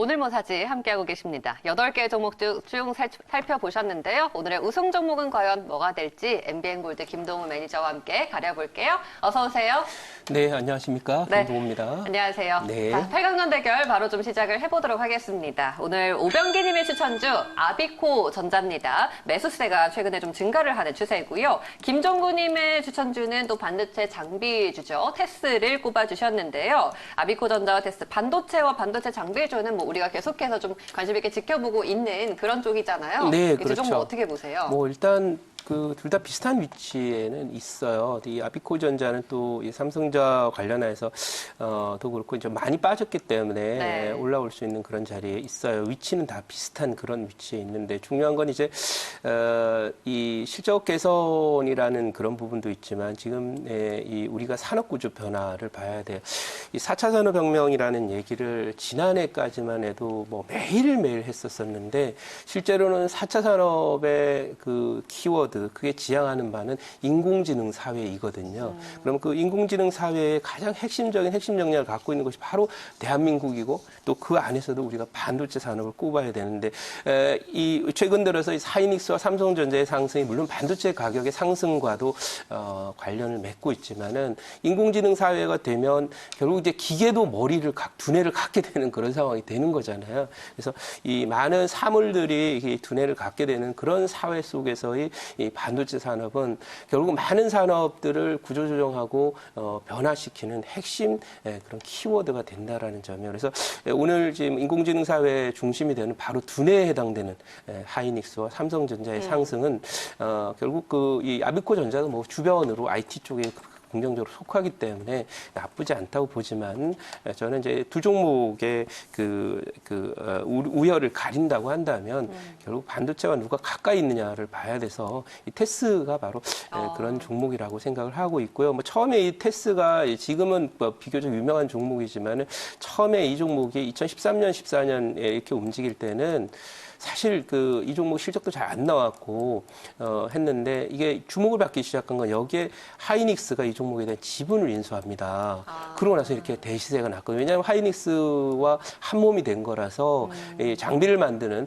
오늘 뭐 사지 함께하고 계십니다. 8개의 종목 쭉 살펴보셨는데요. 오늘의 우승 종목은 과연 뭐가 될지 MBN골드 김동우 매니저와 함께 가려볼게요. 어서 오세요. 네, 안녕하십니까. 네, 김동우입니다. 안녕하세요. 네. 자, 8강전 대결 바로 좀 시작을 해보도록 하겠습니다. 오늘 오병기님의 추천주 아비코 전자입니다. 매수세가 최근에 좀 증가를 하는 추세고요. 김종구님의 추천주는 또 반도체 장비주죠. 테스를 꼽아주셨는데요. 아비코 전자와 테스, 반도체와 반도체 장비주는 뭐 우리가 계속해서 좀 관심 있게 지켜보고 있는 그런 쪽이잖아요. 네, 이 두 종목 그렇죠. 어떻게 보세요? 뭐 일단 둘 다 비슷한 위치에는 있어요. 이 아비코전자는 또 이 삼성전자 관련해서 도 그렇고 이제 많이 빠졌기 때문에 네. 올라올 수 있는 그런 자리에 있어요. 위치는 다 비슷한 그런 위치에 있는데 중요한 건 이제 이 실적 개선이라는 그런 부분도 있지만 지금 이 우리가 산업 구조 변화를 봐야 돼요. 이 4차 산업혁명이라는 얘기를 지난해까지만 해도 뭐 매일매일 했었었는데 실제로는 4차 산업의 그 키워드 그게 지향하는 바는 인공지능 사회이거든요. 그러면 그 인공지능 사회의 가장 핵심적인 핵심 역량을 갖고 있는 것이 바로 대한민국이고 또 그 안에서도 우리가 반도체 산업을 꼽아야 되는데 이 최근 들어서 이 하이닉스와 삼성전자의 상승이 물론 반도체 가격의 상승과도 관련을 맺고 있지만은 인공지능 사회가 되면 결국 이제 기계도 두뇌를 갖게 되는 그런 상황이 되는 거잖아요. 그래서 이 많은 사물들이 이 두뇌를 갖게 되는 그런 사회 속에서의 이 반도체 산업은 결국 많은 산업들을 구조조정하고 변화시키는 핵심 그런 키워드가 된다라는 점이에요. 그래서 오늘 지금 인공지능 사회의 중심이 되는 바로 두뇌에 해당되는 하이닉스와 삼성전자의 상승은 결국 이 아비코 전자도 뭐 주변으로 IT 쪽에 긍정적으로 속하기 때문에 나쁘지 않다고 보지만 저는 이제 두 종목의 우열을 가린다고 한다면 결국 반도체와 누가 가까이 있느냐를 봐야 돼서 이 테스가 바로 그런 종목이라고 생각을 하고 있고요. 뭐 처음에 이 테스가 지금은 뭐 비교적 유명한 종목이지만 처음에 이 종목이 2013년, 14년에 이렇게 움직일 때는 사실 이 종목 실적도 잘 안 나왔고 했는데 이게 주목을 받기 시작한 건 여기에 하이닉스가 이 종목에 대한 지분을 인수합니다. 그러고 나서 이렇게 대시세가 났거든요. 왜냐하면 하이닉스와 한 몸이 된 거라서 이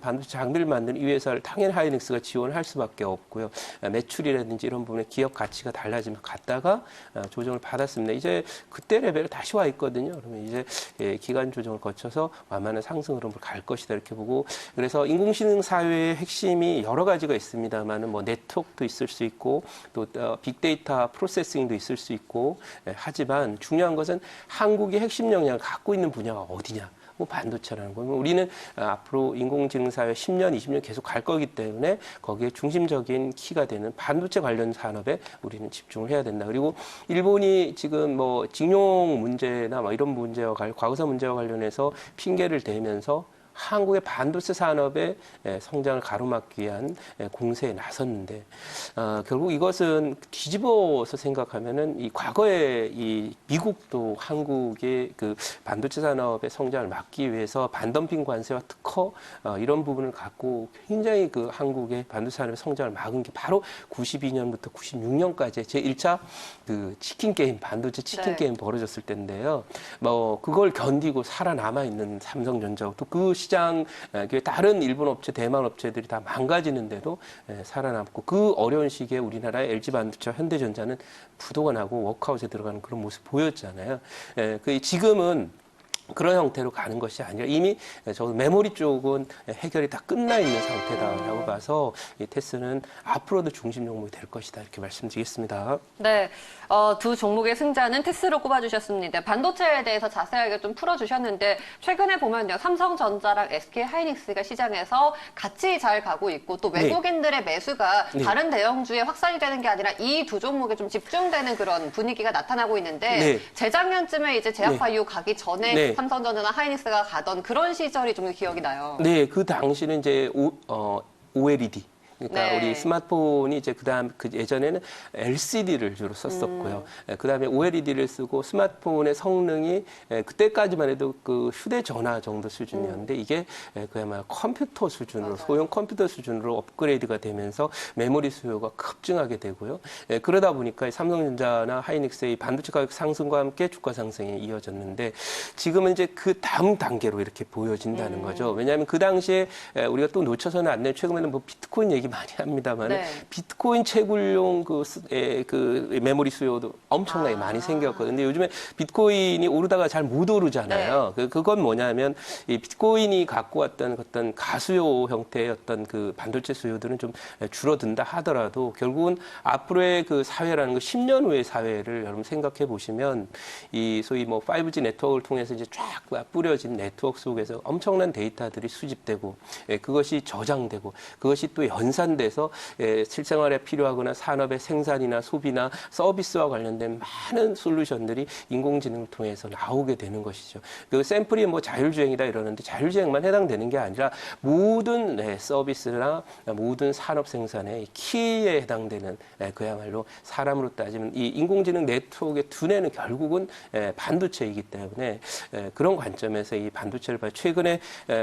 반도체 장비를 만드는 이 회사를 당연히 하이닉스가 지원할 수밖에 없고요. 매출이라든지 이런 부분에 기업 가치가 달라지면 갔다가 조정을 받았습니다. 이제 그때 레벨로 다시 와 있거든요. 그러면 이제 기간 조정을 거쳐서 완만한 상승 흐름으로 갈 것이다 이렇게 보고 그래서 인공지능 사회의 핵심이 여러 가지가 있습니다만은 뭐 네트워크도 있을 수 있고 또 빅데이터 프로세싱도 있을 수 있고 하지만 중요한 것은 한국의 핵심 역량을 갖고 있는 분야가 어디냐. 뭐 반도체라는 거예요. 우리는 앞으로 인공지능 사회 10년, 20년 계속 갈 거기 때문에 거기에 중심적인 키가 되는 반도체 관련 산업에 우리는 집중을 해야 된다. 그리고 일본이 지금 뭐 징용 문제나 뭐 이런 과거사 문제와 관련해서 핑계를 대면서 한국의 반도체 산업의 성장을 가로막기 위한 공세에 나섰는데 결국 이것은 뒤집어서 생각하면은 이 과거에 이 미국도 한국의 그 반도체 산업의 성장을 막기 위해서 반덤핑 관세와 특허 이런 부분을 갖고 굉장히 그 한국의 반도체 산업의 성장을 막은 게 바로 92년부터 96년까지 제1차 그 치킨 게임 반도체 치킨 게임 벌어졌을 때인데요. 뭐 그걸 견디고 살아남아 있는 삼성전자고 또 그 시장 다른 일본 업체, 대만 업체들이 다 망가지는데도 살아남고 그 어려운 시기에 우리나라의 LG 반도체와 현대전자는 부도가 나고 워크아웃에 들어가는 그런 모습 보였잖아요. 지금은 그런 형태로 가는 것이 아니라 이미 저 메모리 쪽은 해결이 다 끝나 있는 상태다라고 봐서 이 테스는 앞으로도 중심 종목이 될 것이다 이렇게 말씀드리겠습니다. 네, 두 종목의 승자는 테스로 꼽아주셨습니다. 반도체에 대해서 자세하게 좀 풀어주셨는데 최근에 보면요, 삼성전자랑 SK하이닉스가 시장에서 같이 잘 가고 있고 또 외국인들의 매수가 다른 대형주에 확산이 되는 게 아니라 이 두 종목에 좀 집중되는 그런 분위기가 나타나고 있는데 재작년쯤에 이제 제약바 이후 가기 전에 삼성전자나 하이닉스가 가던 그런 시절이 좀 기억이 나요. 네, 그 당시는 이제 OLED 그러니까 네. 우리 스마트폰이 이제 그다음 그 예전에는 LCD를 주로 썼었고요. 그다음에 OLED를 쓰고 스마트폰의 성능이 그때까지만 해도 그 휴대전화 정도 수준이었는데 이게 그야말로 컴퓨터 수준으로 소형 컴퓨터 수준으로 업그레이드가 되면서 메모리 수요가 급증하게 되고요. 그러다 보니까 삼성전자나 하이닉스의 반도체 가격 상승과 함께 주가 상승이 이어졌는데 지금은 이제 그 다음 단계로 이렇게 보여진다는 거죠. 왜냐하면 그 당시에 우리가 또 놓쳐서는 안 되는 최근에는 뭐 비트코인 얘기 많이 합니다만 네. 비트코인 채굴용 그 메모리 수요도 엄청나게 많이 생겼거든요. 근데 요즘에 비트코인이 오르다가 잘 못 오르잖아요. 그건 뭐냐면 이 비트코인이 갖고 왔던 어떤 가수요 형태의 어떤 그 반도체 수요들은 좀 줄어든다 하더라도 결국은 앞으로의 그 사회라는 거 10년 후의 사회를 여러분 생각해 보시면 이 소위 뭐 5G 네트워크를 통해서 이제 쫙 뿌려진 네트워크 속에서 엄청난 데이터들이 수집되고 그것이 저장되고 그것이 또 연산돼서 실생활에 필요하거나 산업의 생산이나 소비나 서비스와 관련된 많은 솔루션들이 인공지능을 통해서 나오게 되는 것이죠. 그 샘플이 뭐 자율주행이다 이러는데 자율주행만 해당되는 게 아니라 모든 서비스나 모든 산업 생산의 키에 해당되는 그야말로 사람으로 따지면 이 인공지능 네트워크의 두뇌는 결국은 반도체이기 때문에 그런 관점에서 이 반도체를 봐요. 최근에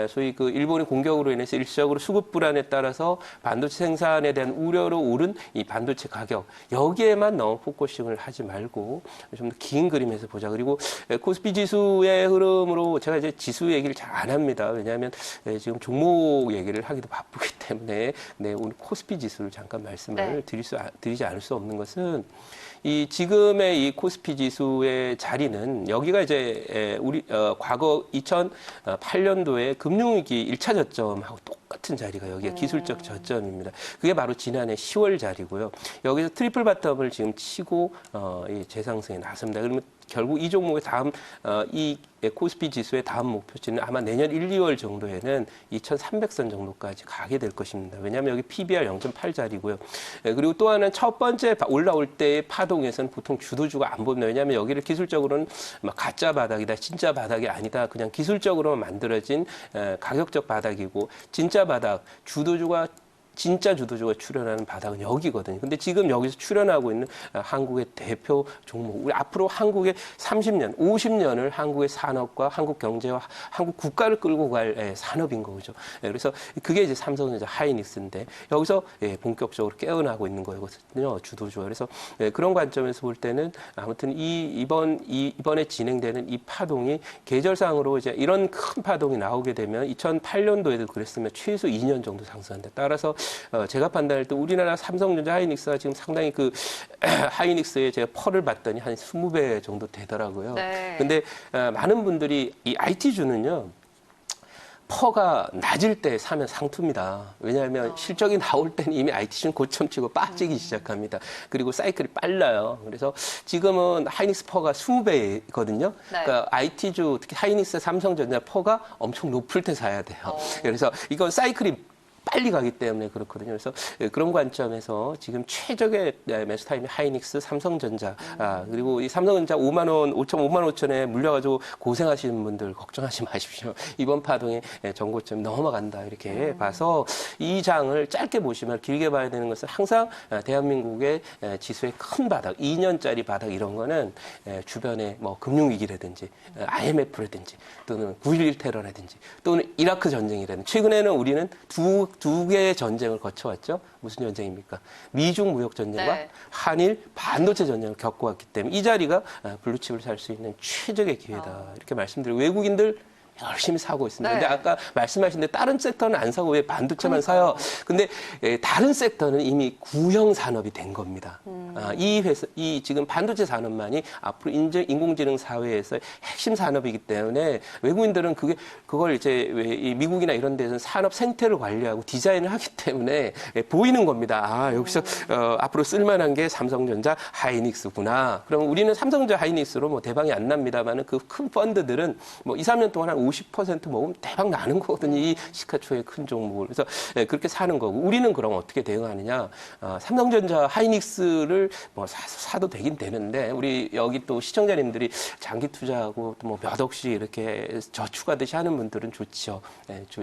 소위 그 일본의 공격으로 인해서 일시적으로 수급 불안에 따라서 반도체 생산에 대한 우려로 오른 이 반도체 가격 여기에만 너무 포커싱을 하지 말고 좀 더 긴 그림에서 보자. 그리고 코스피 지수의 흐름으로 제가 이제 지수 얘기를 잘 안 합니다. 왜냐하면 지금 종목 얘기를 하기도 바쁘기 때문에 오늘 코스피 지수를 잠깐 말씀을 드리지 않을 수 없는 것은 이 지금의 이 코스피 지수의 자리는 여기가 이제 우리 과거 2008년도에 금융위기 1차 저점하고 똑같은 자리가 여기가 기술적 저점입니다. 그게 바로 지난해 10월 자리고요. 여기서 트리플 바텀을 지금 치고 이 재상승에 나섭니다. 그러면 결국 이 종목의 다음 이 코스피 지수의 다음 목표치는 아마 내년 1, 2월 정도에는 2,300선 정도까지 가게 될 것입니다. 왜냐하면 여기 PBR 0.8짜리고요. 그리고 또 하나는 첫 번째 올라올 때의 파동에서는 보통 주도주가 안 보입니다. 왜냐하면 여기를 기술적으로는 막 가짜 바닥이다, 진짜 바닥이 아니다. 그냥 기술적으로만 만들어진 가격적 바닥이고 진짜 바닥, 진짜 주도주가 출연하는 바닥은 여기거든요. 근데 지금 여기서 출연하고 있는 한국의 대표 종목, 우리 앞으로 한국의 30년, 50년을 한국의 산업과 한국 경제와 한국 국가를 끌고 갈 산업인 거죠. 그래서 그게 이제 삼성전자 하이닉스인데 여기서 본격적으로 깨어나고 있는 거거든요. 주도주가. 그래서 그런 관점에서 볼 때는 아무튼 이번에 진행되는 이 파동이 계절상으로 이제 이런 큰 파동이 나오게 되면 2008년도에도 그랬으면 최소 2년 정도 상승한다. 따라서 제가 판단할 때 우리나라 삼성전자 하이닉스가 지금 상당히 그 하이닉스에 제가 펄을 봤더니 한 20배 정도 되더라고요. 네. 근데 많은 분들이 이 IT주는요. 퍼가 낮을 때 사면 상투입니다. 왜냐하면 실적이 나올 때는 이미 IT주는 고점치고 빠지기 시작합니다. 그리고 사이클이 빨라요. 그래서 지금은 하이닉스 퍼가 20배거든요. 네. 그러니까 IT주, 특히 하이닉스, 삼성전자 퍼가 엄청 높을 때 사야 돼요. 그래서 이건 사이클이 빨리 가기 때문에 그렇거든요. 그래서 그런 관점에서 지금 최적의 매수 타임이 하이닉스, 삼성전자, 그리고 이 삼성전자 5만 원, 5만 5천에 물려가지고 고생하시는 분들 걱정하지 마십시오. 이번 파동에 전고점 넘어간다 이렇게 봐서 이 장을 짧게 보시면 길게 봐야 되는 것은 항상 대한민국의 지수의 큰 바닥, 2년짜리 바닥 이런 거는 주변에 뭐 금융위기라든지 IMF라든지 또는 9.11 테러라든지 또는 이라크 전쟁이라든지 최근에는 우리는 두 개의 전쟁을 거쳐왔죠. 무슨 전쟁입니까? 미중 무역 전쟁과 네. 한일 반도체 전쟁을 겪어왔기 때문에 이 자리가 블루칩을 살 수 있는 최적의 기회다. 이렇게 말씀드리고 외국인들 열심히 사고 있습니다. 네. 근데 아까 말씀하신 데 다른 섹터는 안 사고 왜 반도체만 사요? 근데 다른 섹터는 이미 구형 산업이 된 겁니다. 이 지금 반도체 산업만이 앞으로 인공지능 사회에서 핵심 산업이기 때문에 외국인들은 그걸 이제 이 미국이나 이런 데서는 산업 생태를 관리하고 디자인을 하기 때문에 보이는 겁니다. 아, 여기서 앞으로 쓸만한 게 삼성전자 하이닉스구나. 그러면 우리는 삼성전자 하이닉스로 뭐 대박이 안 납니다만은 그 큰 펀드들은 뭐 2, 3년 동안 한 50% 먹으면 대박 나는 거거든요. 이 시가총액 큰 종목을. 그래서 그렇게 사는 거고. 우리는 그럼 어떻게 대응하느냐. 삼성전자 하이닉스를 뭐 사도 되긴 되는데 우리 여기 또 시청자님들이 장기 투자하고 또 뭐 몇 억씩 이렇게 저축하듯이 하는 분들은 좋죠.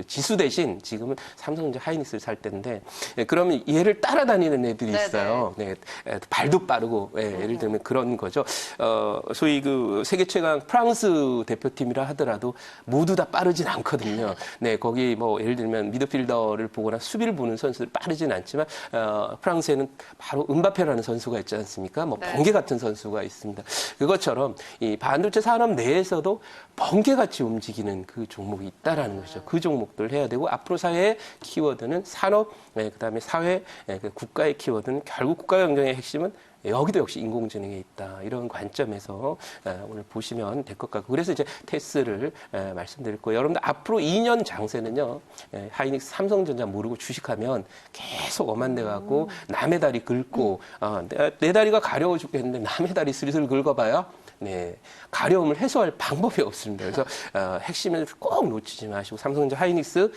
지수 대신 지금은 삼성전자 하이닉스를 살 때인데 그러면 얘를 따라다니는 애들이 있어요. 네, 발도 빠르고 예를 들면 그런 거죠. 소위 그 세계 최강 프랑스 대표팀이라 하더라도 모두 다 빠르진 않거든요. 네, 거기 뭐 예를 들면 미드필더를 보거나 수비를 보는 선수들 빠르진 않지만 프랑스에는 바로 은바페라는 선수가 있지 않습니까? 뭐 번개 같은 선수가 있습니다. 그것처럼 이 반도체 산업 내에서도 번개같이 움직이는 그 종목이 있다라는 것이죠. 그 종목들 해야 되고 앞으로 사회의 키워드는 산업, 그다음에 사회, 국가의 키워드는 결국 국가 경쟁의 핵심은 여기도 역시 인공지능에 있다. 이런 관점에서 오늘 보시면 될 것 같고. 그래서 이제 테스를 말씀드릴 거예요. 여러분들 앞으로 2년 장세는요. 하이닉스 삼성전자 모르고 주식하면 계속 엄한데 갖고 남의 다리 긁고 내 다리가 가려워 죽겠는데 남의 다리 슬슬 긁어봐요. 네, 가려움을 해소할 방법이 없습니다. 그래서 핵심을 꼭 놓치지 마시고 삼성전자 하이닉스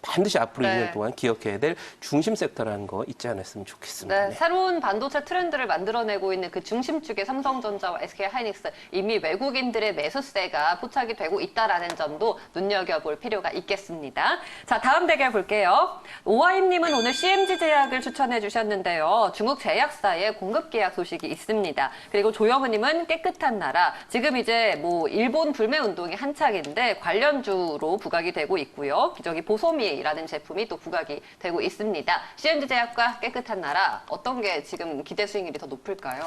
반드시 앞으로 2년 동안 기억해야 될 중심 섹터라는 거 잊지 않았으면 좋겠습니다. 네, 새로운 반도체 트렌드를 만들어내고 있는 그 중심축의 삼성전자와 SK하이닉스 이미 외국인들의 매수세가 포착이 되고 있다라는 점도 눈여겨볼 필요가 있겠습니다. 자, 다음 대결 볼게요. 오하임님은 오늘 CMG제약을 추천해 주셨는데요. 중국 제약사의 공급 계약 소식이 있습니다. 그리고 조영은님은 깨끗한 나라. 지금 이제 뭐 일본 불매 운동이 한창인데 관련주로 부각이 되고 있고요. 저기 보소미라는 제품이 또 부각이 되고 있습니다. CMG제약과 깨끗한 나라 어떤 게 지금 기대 수익률이 더 높을까요?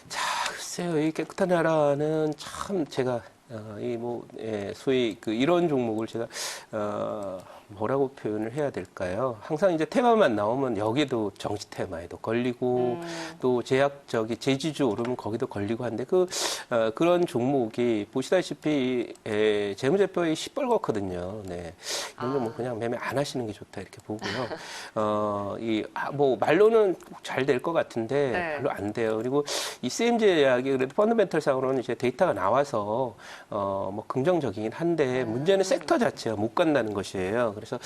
자, 글쎄요. 이 깨끗한 나라는 참 제가 소위 이런 종목을 제가 뭐라고 표현을 해야 될까요? 항상 이제 테마만 나오면 여기도 정치 테마에도 걸리고 또 제지주 오르면 거기도 걸리고 한데 그런 종목이 보시다시피 재무제표에 시뻘겋거든요. 네. 이런 종목 그냥 매매 안 하시는 게 좋다 이렇게 보고요. 뭐 말로는 잘 될 것 같은데 별로 안 돼요. 그리고 이 CM제약이 그래도 펀더멘털상으로는 이제 데이터가 나와서 뭐 긍정적이긴 한데 문제는 섹터 자체가 못 간다는 것이에요. 그래서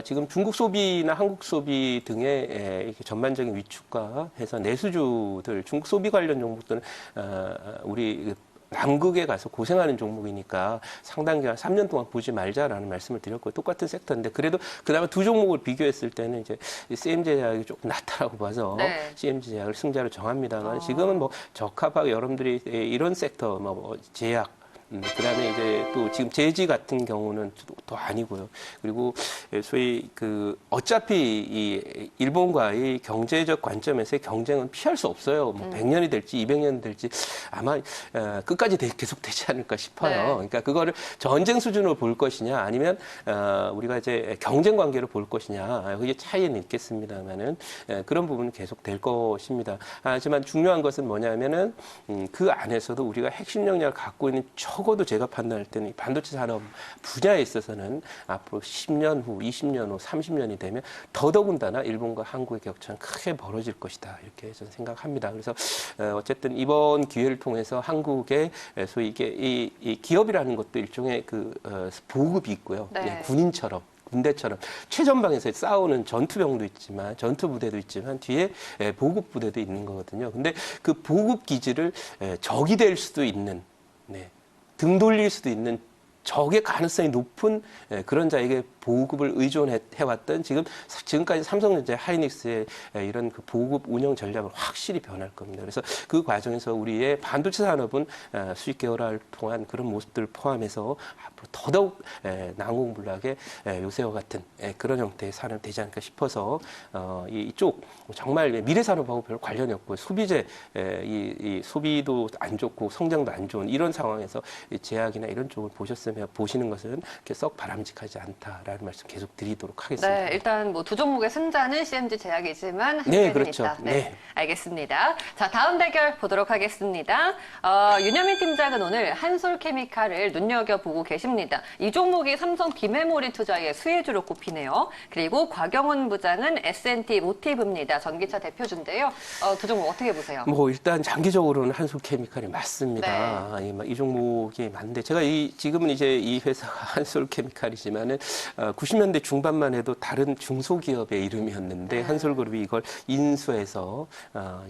지금 중국 소비나 한국 소비 등의 이렇게 전반적인 위축과 해서 내수주들, 중국 소비 관련 종목들은 우리 남극에 가서 고생하는 종목이니까 상당 기간 3년 동안 보지 말자라는 말씀을 드렸고 똑같은 섹터인데 그래도 그다음에 두 종목을 비교했을 때는 이제 CM제약이 조금 낫다라고 봐서 CM제약을 승자로 정합니다만 지금은 뭐 적합하게 여러분들이 이런 섹터 뭐 제약 그다음에 이제 또 지금 제지 같은 경우는 또 아니고요. 그리고 소위 어차피 이 일본과의 경제적 관점에서의 경쟁은 피할 수 없어요. 뭐 100년이 될지 200년이 될지 아마 끝까지 계속 되지 않을까 싶어요. 그러니까 그거를 전쟁 수준으로 볼 것이냐 아니면 우리가 이제 경쟁 관계로 볼 것이냐 그게 차이는 있겠습니다만은 그런 부분은 계속 될 것입니다. 하지만 중요한 것은 뭐냐면은 그 안에서도 우리가 핵심 역량을 갖고 있는 적어도 제가 판단할 때는 이 반도체 산업 분야에 있어서는 앞으로 10년 후, 20년 후, 30년이 되면 더더군다나 일본과 한국의 격차는 크게 벌어질 것이다. 이렇게 저는 생각합니다. 그래서 어쨌든 이번 기회를 통해서 한국의 소위 이게 이 기업이라는 것도 일종의 보급이 있고요. 군인처럼. 군대처럼 최전방에서 싸우는 전투병도 있지만 전투부대도 있지만 뒤에 보급 부대도 있는 거거든요. 근데 그 보급 기지를 적이 될 수도 있는 등 돌릴 수도 있는 적의 가능성이 높은 그런 자에게 보급을 의존해왔던 지금까지 삼성전자 하이닉스의 이런 보급 운영 전략을 확실히 변할 겁니다. 그래서 그 과정에서 우리의 반도체 산업은 수익 개발을 통한 그런 모습들을 포함해서 앞으로 더더욱 난공불락의 요새와 같은 그런 형태의 산업이 되지 않을까 싶어서 이쪽 정말 미래 산업하고 별 관련이 없고 소비재 이 소비도 안 좋고 성장도 안 좋은 이런 상황에서 제약이나 이런 쪽을 보시는 것은 그렇게 썩 바람직하지 않다라는 말씀 계속 드리도록 하겠습니다. 네, 일단 뭐 두 종목의 승자는 CMG 제약이지만 한계는 그렇죠. 있다. 알겠습니다. 자, 다음 대결 보도록 하겠습니다. 윤여민 팀장은 오늘 한솔케미칼을 눈여겨보고 계십니다. 있습니다. 이 종목이 삼성 비메모리 투자의 수혜주로 꼽히네요. 그리고 곽영훈 부장은 S&T 모티브입니다. 전기차 대표주인데요. 두 종목 어떻게 보세요? 뭐 일단 장기적으로는 한솔케미칼이 맞습니다. 이 종목이 맞는데 제가 지금은 이제 이 회사가 한솔케미칼이지만은 90년대 중반만 해도 다른 중소기업의 이름이었는데 한솔그룹이 이걸 인수해서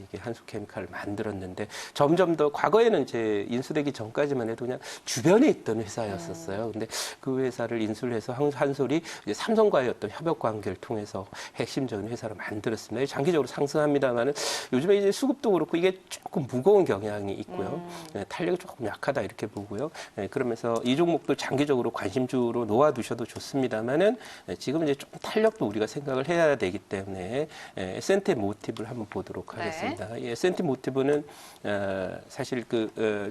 이게 한솔케미칼을 만들었는데 점점 더 과거에는 이제 인수되기 전까지만 해도 그냥 주변에 있던 회사였었어요. 근데 그 회사를 인수를 해서 한솔이 이제 삼성과의 어떤 협업 관계를 통해서 핵심적인 회사로 만들었습니다. 장기적으로 상승합니다만은 요즘에 이제 수급도 그렇고 이게 조금 무거운 경향이 있고요. 탄력이 조금 약하다 이렇게 보고요. 그러면서 이 종목도 장기적으로 관심주로 놓아두셔도 좋습니다만은 지금 이제 좀 탄력도 우리가 생각을 해야 되기 때문에 S&T 모티브를 한번 보도록 하겠습니다. 이 S&T 모티브는 사실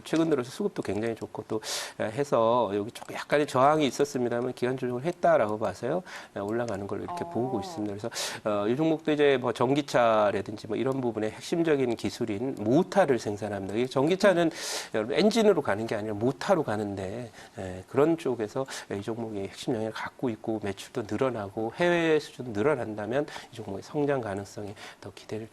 최근 들어서 수급도 굉장히 좋고 또 해서 여기 조금 약간의 저항이 있었습니다만 기간 조정을 했다라고 봐서요 올라가는 걸로 이렇게 보고 있습니다. 그래서 이 종목도 이제 뭐 전기차라든지 뭐 이런 부분에 핵심적인 기술인 모타를 생산합니다. 이 전기차는 여러분 엔진으로 가는 게 아니라 모타로 가는데 그런 쪽에서 이 종목이 핵심 영향을 갖고 있고 매출도 늘어나고 해외 수준도 늘어난다면 이 종목의 성장 가능성이 더 기대를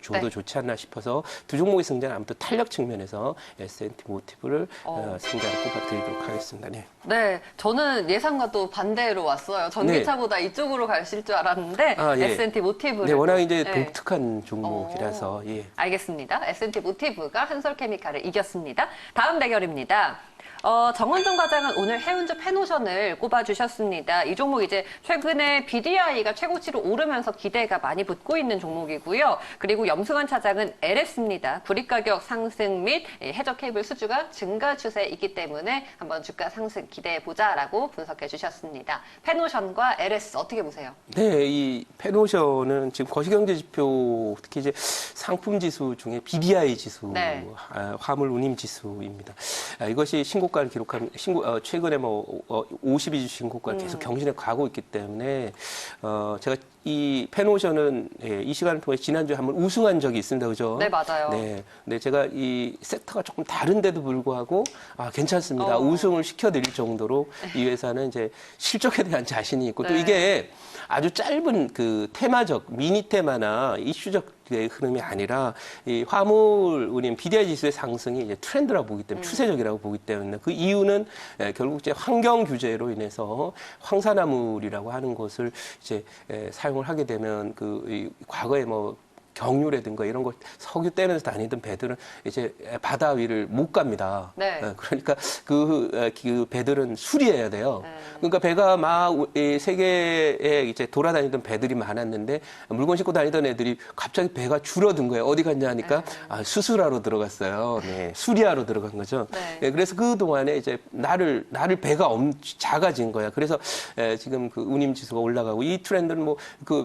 줘도 좋지 않나 싶어서 두 종목의 승자는 아무튼 탄력 측면에서 S&T 모티브를 승자로 꼽아드리도록 하겠습니다. 네, 저는 예상과 또 반대로 왔어요. 전기차보다 이쪽으로 가실 줄 알았는데 S&T 모티브를. 네, 워낙 이제 독특한 종목이라서. 알겠습니다. S&T 모티브가 한솔케미칼을 이겼습니다. 다음 대결입니다. 정은정 과장은 오늘 해운주 페노션을 꼽아주셨습니다. 이 종목 이제 최근에 BDI가 최고치로 오르면서 기대가 많이 붙고 있는 종목이고요. 그리고 염승환 차장은 LS입니다. 구리 가격 상승 및 해저 케이블 수주가 증가 추세이기 때문에 한번 주가 상승 기대해보자라고 분석해 주셨습니다. 페노션과 LS 어떻게 보세요? 네, 이 페노션은 지금 거시경제지표 특히 이제 상품 지수 중에 BDI 지수, 화물 운임 지수입니다. 이것이 신고가를 기록한 최근에 52주 신고가를 계속 경신해 가고 있기 때문에 제가 이 페노션은 이 시간을 통해 지난주에 한번 우승한 적이 있습니다. 그죠? 네, 맞아요. 네, 제가 이 섹터가 조금 다른데도 불구하고 괜찮습니다. 우승을 시켜드릴 정도로 이 회사는 이제 실적에 대한 자신이 있고 또 이게 아주 짧은 테마적 미니 테마나 이슈적 흐름이 아니라 이 화물 운임 BDI 지수의 상승이 이제 트렌드라고 보기 때문에 추세적이라고 보기 때문에 그 이유는 결국 이제 환경 규제로 인해서 황산화물이라고 하는 것을 이제 사용을 하게 되면 과거에 뭐 경유라든가 이런 걸 석유 떼면서 다니던 배들은 이제 바다 위를 못 갑니다. 그러니까 그 배들은 수리해야 돼요. 그러니까 배가 막 세계에 이제 돌아다니던 배들이 많았는데 물건 싣고 다니던 애들이 갑자기 배가 줄어든 거예요. 어디 갔냐 하니까 수술하러 들어갔어요. 수리하러 들어간 거죠. 그래서 그 동안에 이제 나를 배가 작아진 거야. 그래서 지금 운임 지수가 올라가고 이 트렌드는 뭐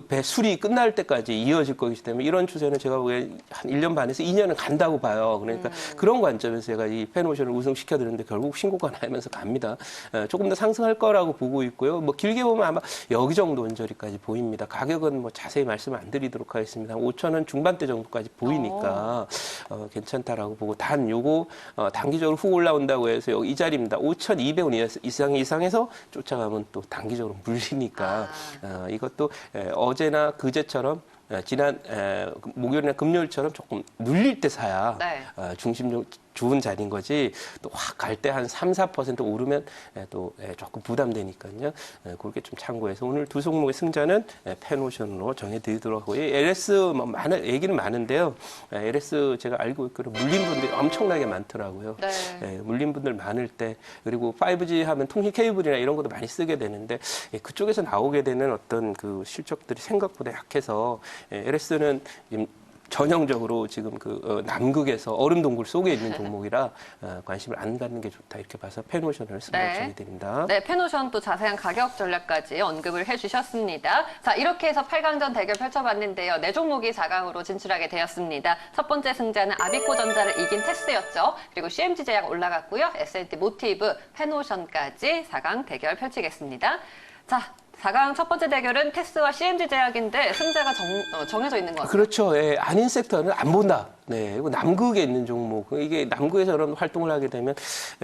배 수리 끝날 때까지 이어질 거기 때문에 이런 추세는 제가 보기엔 한 1년 반에서 2년은 간다고 봐요. 그러니까 그런 관점에서 제가 이 페노션을 우승시켜드렸는데 결국 신고가 나면서 갑니다. 조금 더 상승할 거라고 보고 있고요. 뭐 길게 보면 아마 여기 정도 언저리까지 보입니다. 가격은 뭐 자세히 말씀 안 드리도록 하겠습니다. 5,000원 중반대 정도까지 보이니까 괜찮다라고 보고 단 요거 단기적으로 훅 올라온다고 해서 여기 이 자리입니다. 5,200원 이상에서 쫓아가면 또 단기적으로 물리니까 이것도 어제나 그제처럼 지난 목요일이나 금요일처럼 조금 눌릴 때 사야 중심 좋은 자리인 거지 또 확 갈 때 한 3, 4% 오르면 또 조금 부담되니까요. 그렇게 좀 참고해서 오늘 두 종목의 승자는 페노션으로 정해드리도록 하고 LS 뭐 얘기는 많은데요. LS 제가 알고 있기로 물린 분들이 엄청나게 많더라고요. 물린 분들 많을 때 그리고 5G 하면 통신 케이블이나 이런 것도 많이 쓰게 되는데 그쪽에서 나오게 되는 어떤 그 실적들이 생각보다 약해서 LS는 전형적으로 지금 남극에서 얼음 동굴 속에 있는 종목이라 관심을 안 갖는 게 좋다 이렇게 봐서 페노션을 승자로 정해드립니다. 네, 페노션 또 자세한 가격 전략까지 언급을 해주셨습니다. 자, 이렇게 해서 8강전 대결 펼쳐봤는데요. 4종목이 4강으로 진출하게 되었습니다. 첫 번째 승자는 아비코전자를 이긴 테스였죠. 그리고 CMG제약 올라갔고요. S&T 모티브, 페노션까지 4강 대결 펼치겠습니다. 자, 4강 첫 번째 대결은 테스와 CMG제약인데 승자가 정해져 있는 것 같아요. 그렇죠. 아닌 섹터는 안 본다. 이거 남극에 있는 종목. 이게 남극에서 그런 활동을 하게 되면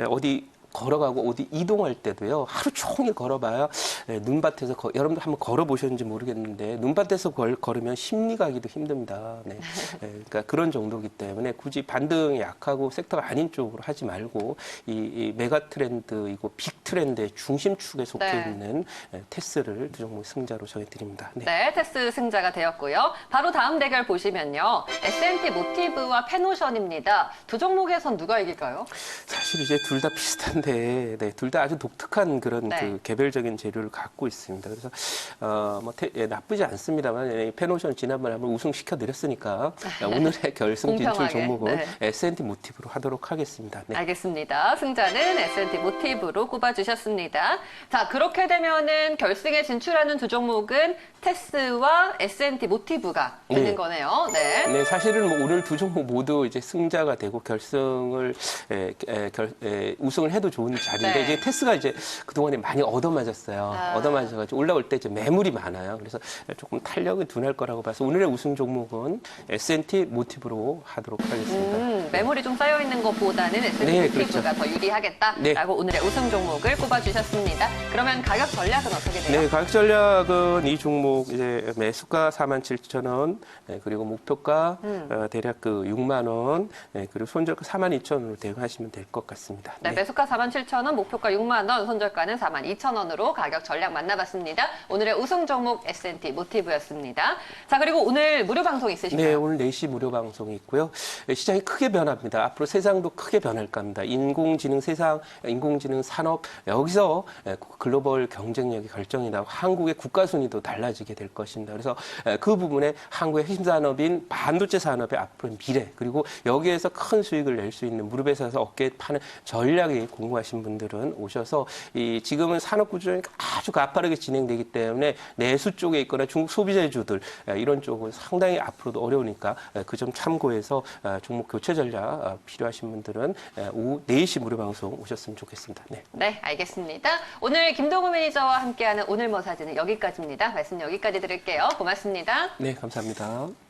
어디 걸어가고 어디 이동할 때도요. 하루 종일 걸어봐야 눈밭에서 여러분들 한번 걸어보셨는지 모르겠는데 눈밭에서 걸으면 심리 가기도 힘듭니다. 네. 그러니까 그런 정도이기 때문에 굳이 반등이 약하고 섹터가 아닌 쪽으로 하지 말고 이 메가 트렌드이고 빅 트렌드의 중심축에 속해 네. 있는 테스를 두 종목 승자로 정해드립니다. 네. 네, 테스 승자가 되었고요. 바로 다음 대결 보시면요. S&P 모티브와 페노션입니다. 두 종목에선 누가 이길까요? 사실 이제 둘 다 비슷한데, 네, 둘 다 아주 독특한 그런 네. 그 개별적인 재료를 갖고 있습니다. 그래서 나쁘지 않습니다만 페노션 지난번에 한번 우승시켜 드렸으니까 오늘의 결승 진출 공평하게, 종목은 네. S&P 모티브로 하도록 하겠습니다. 네. 알겠습니다. 승자는 S&P 모티브로 꼽아주셨습니다. 자, 그렇게 되면은 결승에 진출하는 두 종목은 테스와 S&P 모티브가 되는 네. 거네요. 네. 네, 사실은 뭐 오늘 두 종목 모두 이제 승자가 되고 결승을 우승을 해도 좋은 자리인데 네. 이제 테스가 이제 그동안에 많이 얻어맞았어요. 아. 얻어맞아가지고 올라올 때 이제 매물이 많아요. 그래서 조금 탄력이 둔할 거라고 봐서 오늘의 우승 종목은 S&P 모티브로 하도록 하겠습니다. 매물이 좀 쌓여 있는 것보다는 S&P 네, 모티브가 더 유리하겠다라고 네. 오늘의 우승 종목을 꼽아주셨습니다. 그러면 가격 전략은 어떻게 돼요? 네, 가격 전략은 이 종목 이제 매수가 47,000원, 그리고 목표가 대략 그 6만 원, 그리고 손절가 42,000원으로 대응하시면 될 것 같습니다. 네, 매수가 47,000원, 목표가 6만 원, 손절가는 42,000원으로 가격 전략 만나봤습니다. 오늘의 우승 종목 S&P 모티브였습니다. 자, 그리고 오늘 무료 방송 있으신가요? 네, 오늘 4시 무료 방송이 있고요. 시장이 크게 변합니다. 앞으로 세상도 크게 변할 겁니다. 인공지능 세상, 인공지능 산업, 여기서 글로벌 경쟁력이 결정이 나고 한국의 국가 순위도 달라지게 될 것입니다. 그래서 그 부분에 한국의 핵심 산업인 반도체 산업의 앞으로 미래, 그리고 여기에서 큰 수익을 낼 수 있는 무릎에 서서 어깨에 파는 전략이 궁금하신 분들은 오셔서 지금은 산업 구조가 아주 가파르게 진행되기 때문에 내수 쪽에 있거나 중국 소비재주들 이런 쪽은 상당히 앞으로도 어려우니까 그 점 참고해서 종목 교체 전략 필요하신 분들은 오후 4시 무료 방송 오셨으면 좋겠습니다. 네. 네, 알겠습니다. 오늘 김동우 매니저와 함께하는 오늘 뭐 사진은 여기까지입니다. 말씀 여기까지 드릴게요. 고맙습니다. 네, 감사합니다.